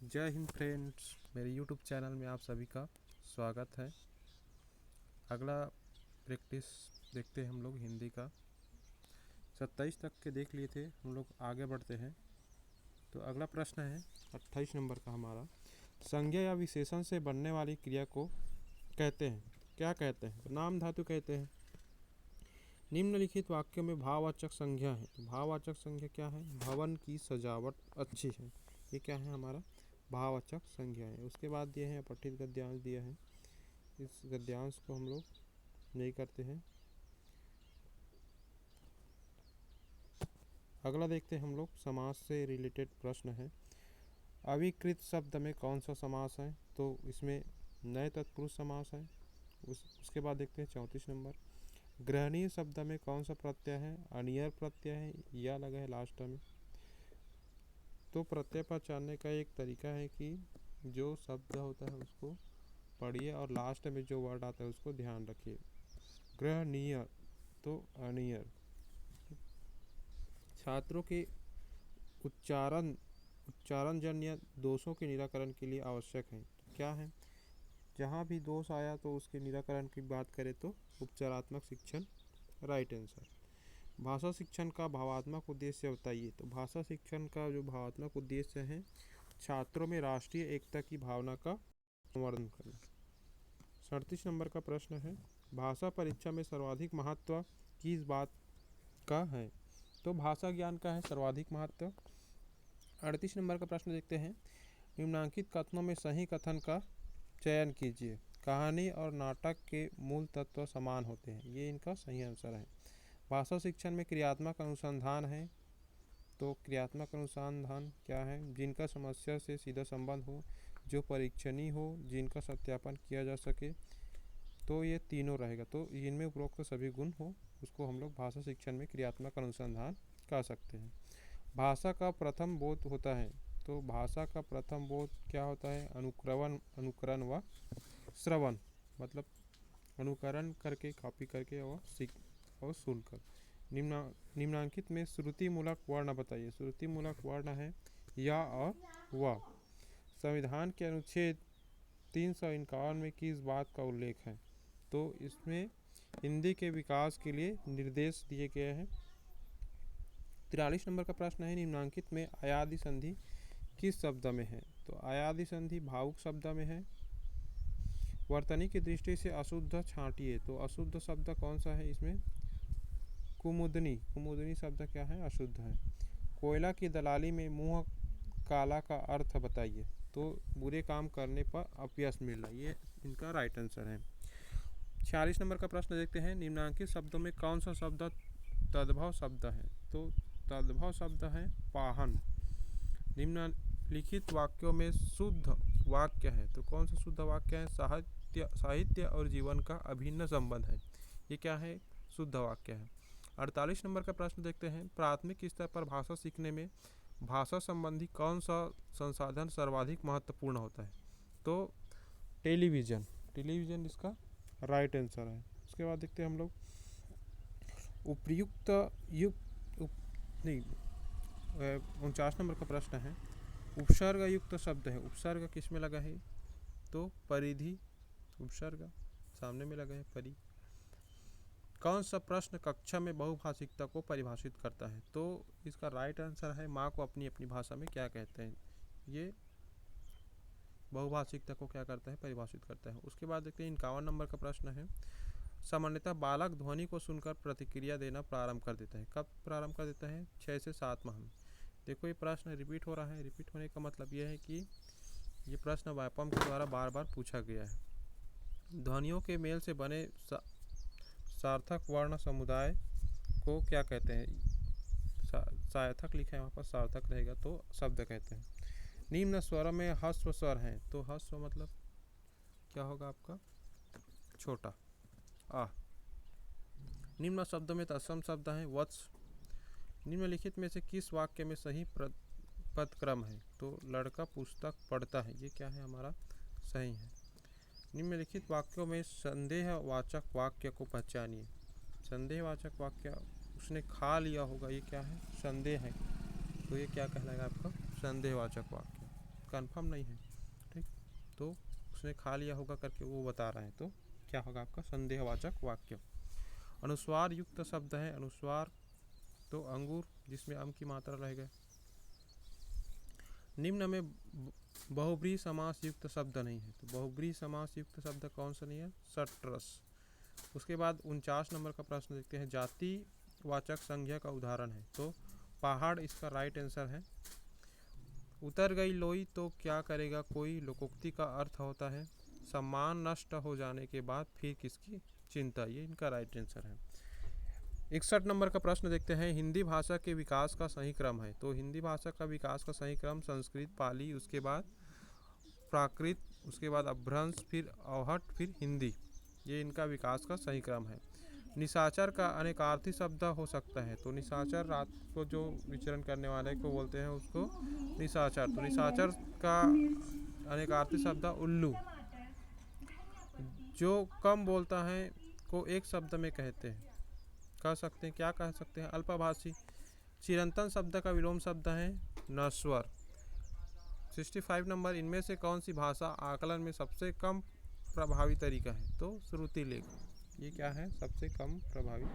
जय हिंद फ्रेंड्स, मेरे YouTube channel में आप सभी का स्वागत है। अगला प्रैक्टिस देखते हैं हम लोग हिंदी का। 27 तक के देख लिए थे, हम लोग आगे बढ़ते हैं। तो अगला प्रश्न है 28 नंबर का हमारा। संज्ञा या विशेषण से बनने वाली क्रिया को कहते हैं, क्या कहते हैं? तो नाम धातु कहते हैं। निम्नलिखित वाक्यों में भाववाचक संज्ञा है। तो भाववाचक संज्ञा क्या है? भवन की सजावट अच्छी है, ये क्या है हमारा? भाववाचक संज्ञा है। उसके बाद दिए हैं अपठित गद्यांश दिया है, इस गद्यांश को हम लोग नहीं करते हैं। अगला देखते हैं हम लोग, समास से रिलेटेड प्रश्न है। अविकृत शब्द में कौन सा समास है? तो इसमें नए तत्पुरुष समास है। उसके बाद देखते हैं 34 नंबर। ग्रहणीय शब्द में कौन सा प्रत्यय है? अनियर प्रत्यय है या लगा है लास्ट में। तो प्रत्यय पहचानने का एक तरीका है कि जो शब्द होता है उसको पढ़िए और लास्ट में जो वर्ड आता है उसको ध्यान रखिए। ग्रहणीय तो अनियर। छात्रों के उच्चारणजन्य दोषों के निराकरण के लिए आवश्यक है। तो क्या है? जहाँ भी दोष आया तो उसके निराकरण की बात करें तो उपचारात्मक शिक्षण राइट आंसर। भाषा शिक्षण का भावात्मक उद्देश्य बताइए। तो भाषा शिक्षण का जो भावात्मक उद्देश्य है, छात्रों में राष्ट्रीय एकता की भावना का संवर्धन करना। 37 नंबर का प्रश्न है, भाषा परीक्षा में सर्वाधिक महत्व किस बात का है? तो भाषा ज्ञान का है सर्वाधिक महत्व। 38 नंबर का प्रश्न देखते हैं। निम्नांकित कथनों में सही कथन का चयन कीजिए। कहानी और नाटक के मूल तत्व समान होते हैं, ये इनका सही आंसर है। भाषा शिक्षण में क्रियात्मक अनुसंधान है। तो क्रियात्मक अनुसंधान क्या है? जिनका समस्या से सीधा संबंध हो, जो परीक्षणीय हो, जिनका सत्यापन किया जा सके। तो ये तीनों रहेगा। तो इनमें उपरोक्त सभी गुण हो उसको हम लोग भाषा शिक्षण में क्रियात्मक अनुसंधान कह सकते हैं। भाषा का प्रथम बोध होता है। तो भाषा का प्रथम बोध क्या होता है? अनुकरण व श्रवण, मतलब अनुकरण करके, कॉपी करके और सीख और सुनकर। निम्नांकित में श्रुति मूलक वर्ण बताइए। श्रुति मूलक वर्ण है या और व। संविधान के अनुच्छेद 351 में किस बात का उल्लेख है? तो इसमें हिंदी के विकास के लिए निर्देश दिए गए हैं। 43 नंबर का प्रश्न है, निम्नांकित में आयादी संधि किस शब्द में है? तो आयादी संधि भावुक शब्द में है। वर्तनी की दृष्टि से अशुद्ध छांटिए। तो अशुद्ध शब्द कौन सा है इसमें? कुमुदनी। कुमुदनी शब्द क्या है? अशुद्ध है। कोयला की दलाली में मुंह काला का अर्थ बताइए। तो बुरे काम करने पर अपयश मिलना, ये इनका राइट आंसर है। 46 नंबर का प्रश्न देखते हैं। निम्नांकित शब्दों में कौन सा शब्द तद्भव शब्द है? तो तद्भव शब्द है पाहन। निम्नलिखित वाक्यों में शुद्ध वाक्य है। तो कौन सा शुद्ध वाक्य है? साहित्य और जीवन का अभिन्न संबंध है, ये क्या है? शुद्ध वाक्य है। 48 नंबर का प्रश्न देखते हैं। प्राथमिक स्तर पर भाषा सीखने में भाषा संबंधी कौन सा संसाधन सर्वाधिक महत्वपूर्ण होता है? तो टेलीविज़न। टेलीविज़न इसका राइट आंसर है। उसके बाद देखते हैं हम लोग उपयुक्त युक्त नहीं 49 नंबर का प्रश्न है। उपसर्ग युक्त शब्द है। उपसर्ग किस में लगा है? तो परिधि। उपसर्ग सामने में लगा है परि। कौन सा प्रश्न कक्षा में बहुभाषिकता को परिभाषित करता है? तो इसका राइट आंसर है माँ को अपनी अपनी भाषा में क्या कहते हैं। ये बहुभाषिकता को क्या करता है? परिभाषित करता है। उसके बाद देखते हैं 51 नंबर का प्रश्न है। सामान्यतः बालक ध्वनि को सुनकर प्रतिक्रिया देना प्रारंभ कर देता है। कब प्रारंभ कर देता है? 6 से 7 माह में। देखो ये प्रश्न रिपीट हो रहा है। रिपीट होने का मतलब ये है कि ये प्रश्न व्यापम के द्वारा बार बार पूछा गया है। ध्वनियों के मेल से बने सार्थक वर्ण समुदाय को क्या कहते हैं? सार्थक लिखा है वहाँ पर, सार्थक रहेगा तो शब्द कहते हैं। निम्न स्वर में ह्रस्व स्वर हैं। तो ह्रस्व मतलब क्या होगा आपका? छोटा आ। निम्न शब्द में तत्सम शब्द हैं वत्स। निम्नलिखित में से किस वाक्य में सही पदक्रम है? तो लड़का पुस्तक पढ़ता है, ये क्या है हमारा? सही है। निम्नलिखित वाक्यों में संदेहवाचक वाक्य को पहचानिए। संदेहवाचक वाक्य, उसने खा लिया होगा, ये क्या है? संदेह है, तो ये क्या कहलाएगा आपका? संदेहवाचक वाक्य। कंफर्म नहीं है, ठीक। तो उसने खा लिया होगा करके वो बता रहा है, तो क्या होगा आपका संदेहवाचक वाक्य। अनुस्वार युक्त शब्द है, अनुस्वार तो अंगूर जिसमें अम की मात्रा रह गए। निम्न में बहुब्रीहि समास युक्त शब्द नहीं है, तो बहुब्रीहि समास युक्त शब्द कौन सा नहीं है, सट्रस। उसके बाद 49 नंबर का प्रश्न देखते हैं, जाति वाचक संज्ञा का उदाहरण है, तो पहाड़ इसका राइट आंसर है। उतर गई लोई तो क्या करेगा कोई, लोकोक्ति का अर्थ होता है सम्मान नष्ट हो जाने के बाद फिर किसकी चिंता, ये इनका राइट आंसर है। 61 नंबर का प्रश्न देखते हैं, हिंदी भाषा के विकास का सही क्रम है, तो हिंदी भाषा का विकास का सही क्रम संस्कृत, पाली, उसके बाद प्राकृत, उसके बाद अपभ्रंश, फिर अवहट, फिर हिंदी, ये इनका विकास का सही क्रम है। निशाचर का अनेकार्थी शब्द हो सकता है, तो निशाचर रात को जो विचरण करने वाले को बोलते हैं उसको निशाचर, तो निशाचर का अनेकार्थी शब्द उल्लू। जो कम बोलता है को एक शब्द में कहते हैं, कह सकते हैं, क्या कह सकते हैं, अल्पभाषी। चिरंतन शब्द का विलोम शब्द है नश्वर। 65 नंबर, इनमें से कौन सी भाषा आकलन में सबसे कम प्रभावी तरीका है, तो श्रुति लेख, ये क्या है, सबसे कम प्रभावी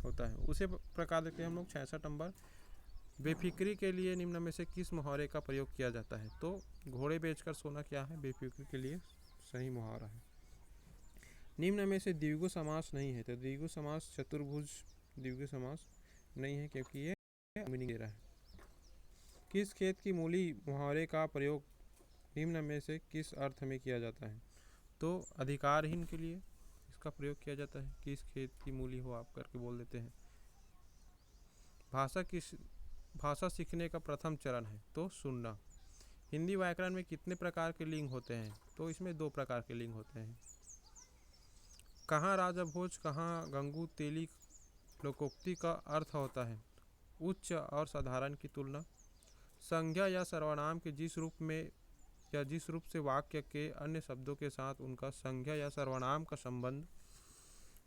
होता है। उसी प्रकार देखते हैं हम लोग 66 नंबर, बेफिक्री के लिए निम्न में से किस मुहावरे का प्रयोग किया जाता है, तो घोड़े बेचकर सोना क्या है, बेफिक्री के लिए सही मुहावरा है। निम्न में से द्विगु समास नहीं है, तो द्विगु समास चतुर्भुज द्विगु समास नहीं है क्योंकि ये मीनिंग दे रहा है। किस खेत की मूली मुहावरे का प्रयोग निम्न में से किस अर्थ में किया जाता है, तो अधिकारहीन के लिए इसका प्रयोग किया जाता है, किस खेत की मूली हो आप करके बोल देते हैं। भाषा सीखने का प्रथम चरण है, तो सुनना। हिंदी व्याकरण में कितने प्रकार के लिंग होते हैं, तो इसमें 2 प्रकार के लिंग होते हैं। कहाँ राजा भोज, कहाँ गंगू तेली लोकोक्ति का अर्थ होता है उच्च और साधारण की तुलना। संज्ञा या सर्वनाम के जिस रूप में या जिस रूप से वाक्य के अन्य शब्दों के साथ उनका संज्ञा या सर्वनाम का संबंध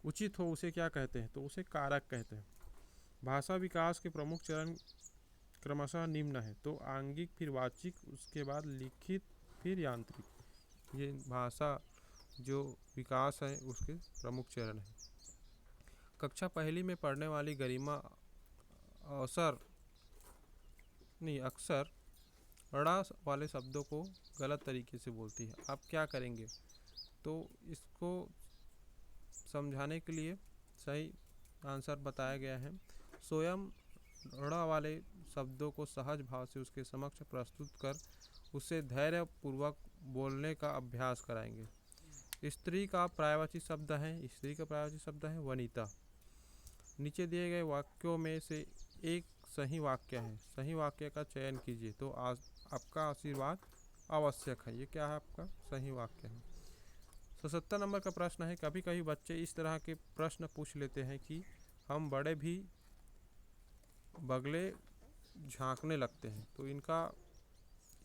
उचित हो उसे क्या कहते हैं, तो उसे कारक कहते हैं। भाषा विकास के प्रमुख चरण क्रमशः निम्न है, तो आंगिक, फिर वाचिक, उसके बाद लिखित, फिर यांत्रिक, ये भाषा जो विकास है उसके प्रमुख चरण है। कक्षा पहली में पढ़ने वाली गरिमा अक्सर ड़ा वाले शब्दों को गलत तरीके से बोलती है। आप क्या करेंगे, तो इसको समझाने के लिए सही आंसर बताया गया है। स्वयं ड़ा वाले शब्दों को सहज भाव से उसके समक्ष प्रस्तुत कर उसे धैर्य पूर्वक बोलने का अभ्यास कराएंगे। स्त्री का पर्यायवाची शब्द है वनिता। नीचे दिए गए वाक्यों में से एक सही वाक्य है, सही वाक्य का चयन कीजिए, तो आपका आशीर्वाद आवश्यक है, ये क्या है, आपका सही वाक्य है। 77 नंबर का प्रश्न है, कभी कभी बच्चे इस तरह के प्रश्न पूछ लेते हैं कि हम बड़े भी बगले झांकने लगते हैं, तो इनका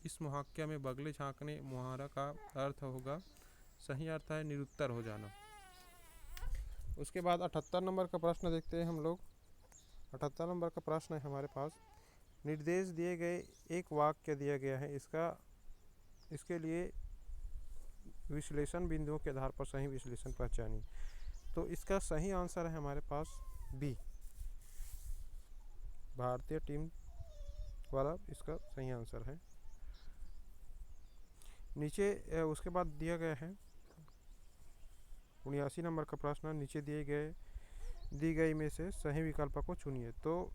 इस मुहाक्या में बगले झांकने मुहावरा का अर्थ होगा, सही अर्थ है निरुत्तर हो जाना। उसके बाद 78 नंबर का प्रश्न देखते हैं हम लोग। 78 नंबर का प्रश्न है हमारे पास, निर्देश दिए गए एक वाक्य दिया गया है, इसके लिए विश्लेषण बिंदुओं के आधार पर सही विश्लेषण पहचानिए, तो इसका सही आंसर है हमारे पास बी, भारतीय टीम वाला इसका सही आंसर है। नीचे उसके बाद दिया गया है 79 नंबर का प्रश्न, नीचे दी गई में से सही विकल्प को चुनिए, तो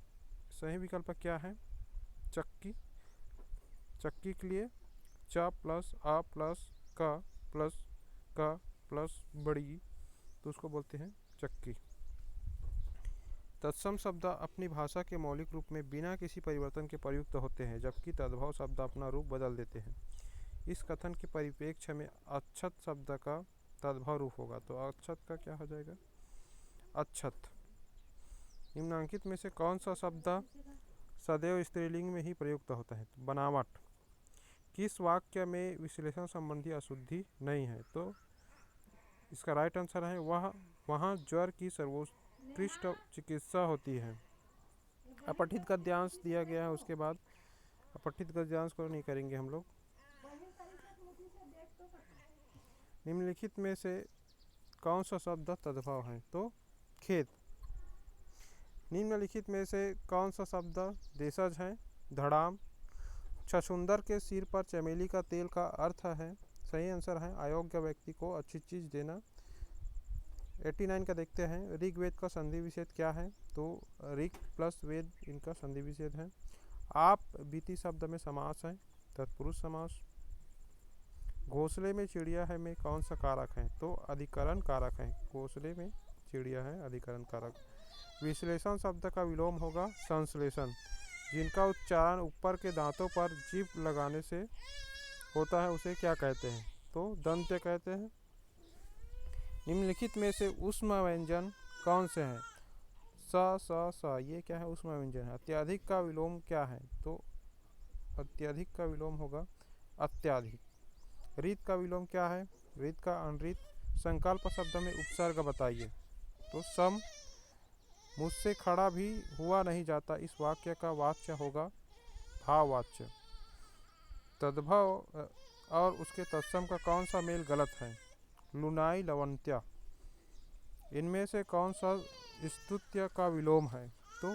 सही विकल्प क्या है, चक्की। चक्की के लिए च प्लस आ प्लस का प्लस बड़ी, तो उसको बोलते हैं चक्की। तत्सम शब्द अपनी भाषा के मौलिक रूप में बिना किसी परिवर्तन के प्रयुक्त होते हैं, जबकि तद्भव शब्द अपना रूप बदल देते हैं। इस कथन के परिप्रेक्ष्य में अच्छत शब्द का तद्भव रूप होगा, तो अच्छत का क्या हो जाएगा, अच्छत। निम्नांकित में से कौन सा शब्द सदैव स्त्रीलिंग में ही प्रयुक्त होता है, तो बनावट। किस वाक्य में विश्लेषण संबंधी अशुद्धि नहीं है, तो इसका राइट आंसर है वहाँ ज्वर की सर्वोत्कृष्ट चिकित्सा होती है। अपठित गद्यांश दिया गया है, उसके बाद अपठित गद्यांश को नहीं करेंगे हम लोग। निम्नलिखित में से कौन सा शब्द तद्भव है? तो खेत। निम्नलिखित में से कौन सा शब्द देशज है? धड़ाम। छछूंदर के सिर पर चमेली का तेल का अर्थ है? सही आंसर है अयोग्य व्यक्ति को अच्छी चीज़ देना। 89 का देखते हैं। ऋग्वेद का संधि विच्छेद क्या है? तो ऋग प्लस वेद इनका संधि विच्छेद है। आप बीती शब्द में समास है? तत्पुरुष समास। घोंसले में चिड़िया है में कौन सा कारक है? तो अधिकरण कारक है। घोंसले में चिड़िया है अधिकरण कारक। विश्लेषण शब्द का विलोम होगा संश्लेषण। जिनका उच्चारण ऊपर के दांतों पर जीभ लगाने से होता है उसे क्या कहते हैं? तो दंत्य कहते हैं। निम्नलिखित में से ऊष्म व्यंजन कौन से हैं? स ये क्या है? ऊष्म व्यंजन है। अत्यधिक का विलोम क्या है? तो अत्यधिक का विलोम होगा अत्याधिक। रीत का विलोम क्या है? रीत का अनरीत। संकल्प शब्द में उपसर्ग बताइए। तो सम। मुझसे खड़ा भी हुआ नहीं जाता इस वाक्य का वाच्य होगा भाववाच्य। तद्भव और उसके तत्सम का कौन सा मेल गलत है? लुनाई लवंत्या। इनमें से कौन सा स्तुत्य का विलोम है? तो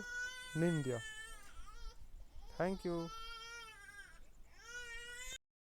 निंद्य। Thank you.